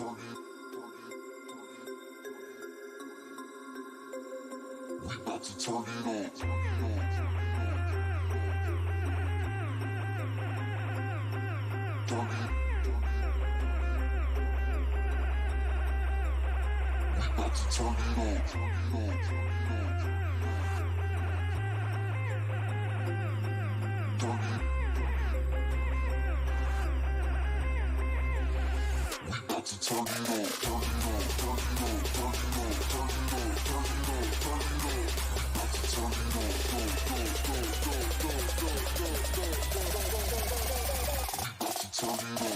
We about to turn it up. Turn it. We about to turn it up. Turn it. We about to turn it up. Turn it up. Turn it up. Turn it up. Turn it up. Turn it up. Turn it up. Turn it up. We about to turn it up. We about to turn it up.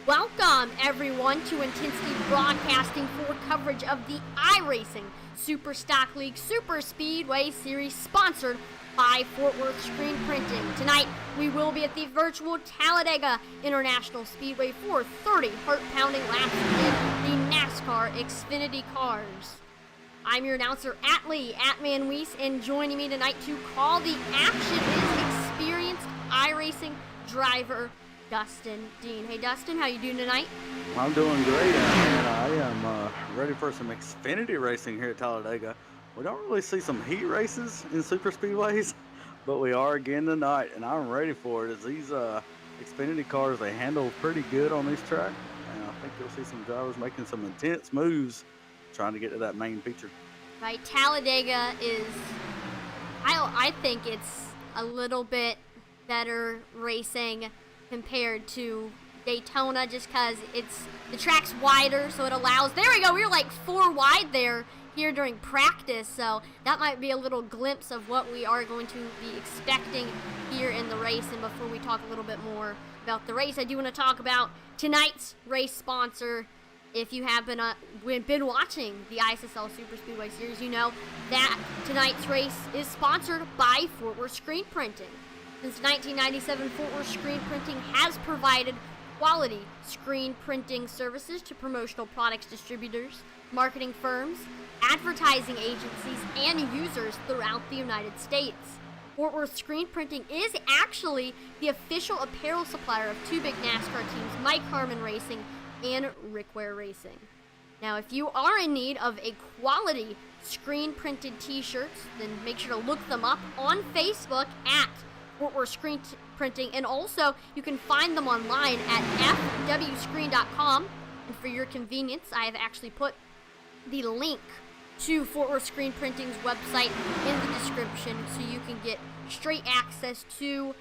Welcome, everyone, to Intensity Broadcasting for coverage of the iRacing Super Stock League Superspeedway Series, sponsored by Fort Worth Screen Printing. Tonight, we will be at the virtual Talladega International Speedway for 30 heart-pounding laps in the NASCAR Xfinity cars. I'm your announcer, Atlee, Atman Weiss, and joining me tonight to call the action is experienced iRacing driver Dustin Dean. Hey Dustin, how you doing tonight? I'm doing great, and I am ready for some Xfinity racing here at Talladega. We don't really see some heat races in super speedways, but we are again tonight, and I'm ready for it. As these Xfinity cars, they handle pretty good on this track, and I think you'll see some drivers making some intense moves trying to get to that main feature. Right, Talladega is, I think it's a little bit better racing compared to Daytona, just because the track's wider, so it allows, there we go, we were like 4 wide there here during practice, so that might be a little glimpse of what we are going to be expecting here in the race. And before we talk a little bit more about the race, I do want to talk about tonight's race sponsor. If you have been watching the iSSL Superspeedway Series, you know that tonight's race is sponsored by Fort Worth Screen Printing. Since 1997, Fort Worth Screen Printing has provided quality screen printing services to promotional products distributors, marketing firms, advertising agencies, and users throughout the United States. Fort Worth Screen Printing is actually the official apparel supplier of 2 big NASCAR teams, Mike Harmon Racing and Rick Ware Racing. Now, if you are in need of a quality screen printed t-shirts, then make sure to look them up on Facebook at Fort Worth Screen Printing, and also you can find them online at fwscreen.com. And for your convenience, I have actually put the link to Fort Worth Screen Printing's website in the description, so you can get straight access to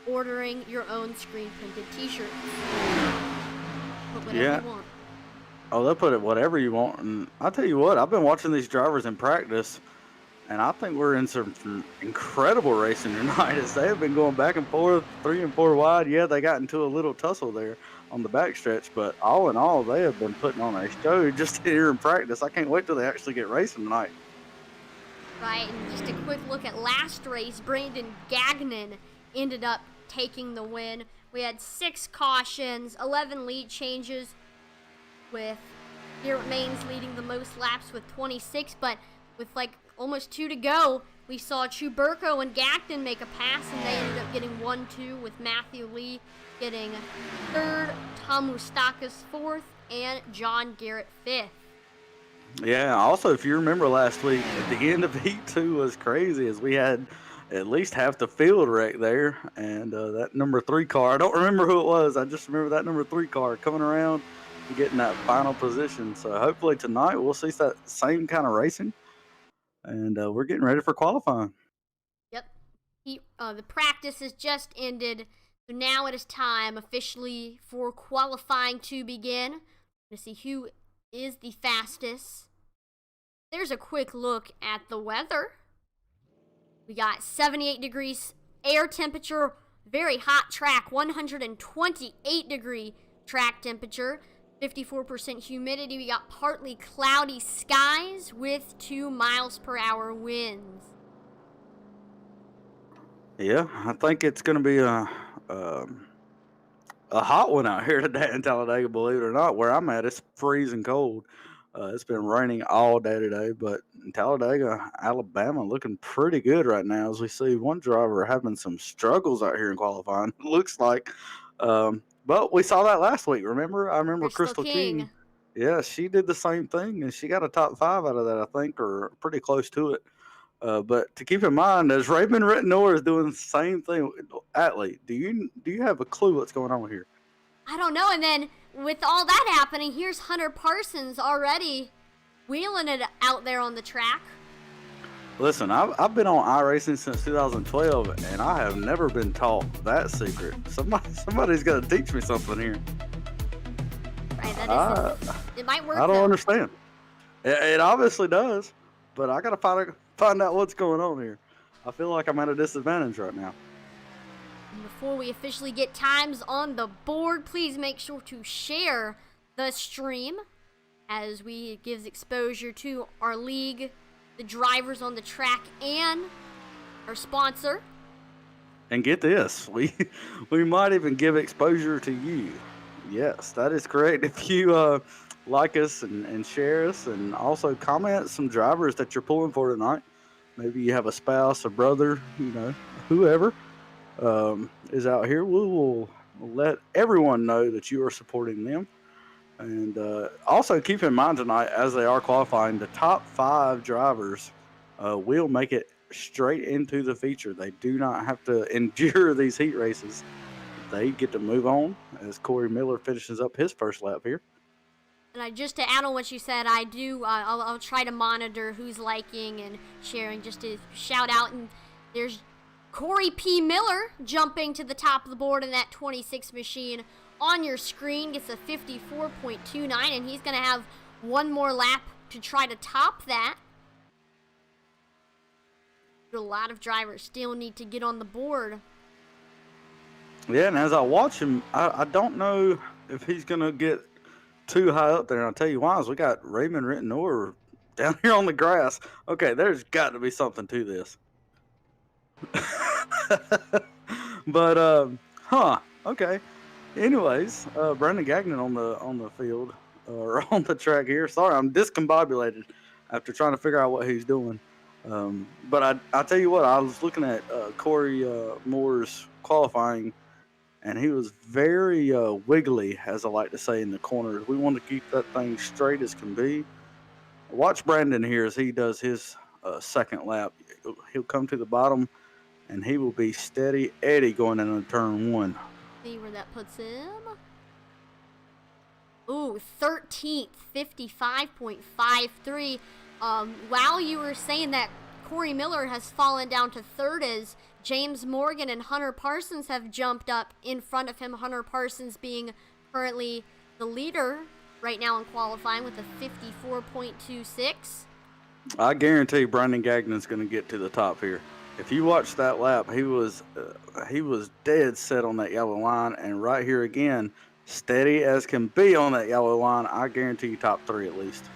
ordering your own screen printed t-shirts. Put whatever you want. Oh, they'll put it whatever you want, and I'll tell you what, I've been watching these drivers in practice, and I think we're in some incredible racing tonight, as they have been going back and forth, 3 and 4 wide. Yeah, they got into a little tussle there on the backstretch, but all in all, they have been putting on a show just here in practice. I can't wait till they actually get racing tonight. Right, and just a quick look at last race, Brandon Gagnon ended up taking the win. We had 6 cautions, 11 lead changes, with Garrett Maines leading the most laps with 26, but with like almost 2 to go, we saw Chuberko and Gagnon make a pass, and they ended up getting 1-2 with Matthew Lee getting 3rd, Tom Mustakas 4th, and John Garrett 5th. Yeah, also, if you remember last week, at the end of Heat 2 was crazy as we had at least half the field wreck there. And that number 3 car, I don't remember who it was. I just remember that number 3 car coming around and getting that final position. So hopefully tonight we'll see that same kind of racing. And we're getting ready for qualifying. Yep. The practice has just ended. So now it is time officially for qualifying to begin. To see who is the fastest. There's a quick look at the weather. We got 78 degrees air temperature, very hot track, 128 degree track temperature, 54% humidity. We got partly cloudy skies with 2 miles per hour winds. Yeah, I think it's going to be a hot one out here today in Talladega, believe it or not. Where I'm at, it's freezing cold. It's been raining all day today, but in Talladega, Alabama, looking pretty good right now as we see one driver having some struggles out here in qualifying. Looks like, but we saw that last week. Remember? I remember Crystal King. Yeah, she did the same thing, and she got a top 5 out of that, I think, or pretty close to it. But to keep in mind, as Raymond Rittenor is doing the same thing, Atlee, do you have a clue what's going on here? I don't know. And then with all that happening, here's Hunter Parsons already wheeling it out there on the track. Listen, I've been on iRacing since 2012, and I have never been taught that secret. Somebody's got to teach me something here. Right, that is it might work. I don't understand. It obviously does, but I got to find out what's going on here. I feel like I'm at a disadvantage right now. Before we officially get times on the board, please make sure to share the stream as we give exposure to our league, the drivers on the track, and our sponsor. And get this, we might even give exposure to you. Yes, that is correct. If you like us and share us, and also comment some drivers that you're pulling for tonight. Maybe you have a spouse, a brother, whoever is out here. We will let everyone know that you are supporting them. And also keep in mind tonight, as they are qualifying, the top 5 drivers will make it straight into the feature. They do not have to endure these heat races. They get to move on as Corey Miller finishes up his first lap here. And just to add on what you said, I'll try to monitor who's liking and sharing, just to shout out. And there's Corey P. Miller jumping to the top of the board in that 26 machine on your screen, gets a 54.29, and he's going to have one more lap to try to top that. A lot of drivers still need to get on the board. Yeah, and as I watch him, I don't know if he's going to get too high up there, and I'll tell you why. Is we got Raymond Rittenor down here on the grass. Okay, there's got to be something to this. But okay. Anyways, Brandon Gagnon on the field or on the track here. Sorry, I'm discombobulated after trying to figure out what he's doing. But I tell you what, I was looking at Corey Moore's qualifying, and he was very wiggly, as I like to say, in the corners. We want to keep that thing straight as can be. Watch Brandon here as he does his second lap. He'll come to the bottom, and he will be steady Eddie going into turn 1. See where that puts him. Ooh, 13th, 55.53. While you were saying that, Corey Miller has fallen down to 3rd as James Morgan and Hunter Parsons have jumped up in front of him. Hunter Parsons being currently the leader right now in qualifying with a 54.26. I guarantee Brandon Gagnon's going to get to the top here. If you watch that lap, he was dead set on that yellow line, and right here again, steady as can be on that yellow line. I guarantee you top 3 at least.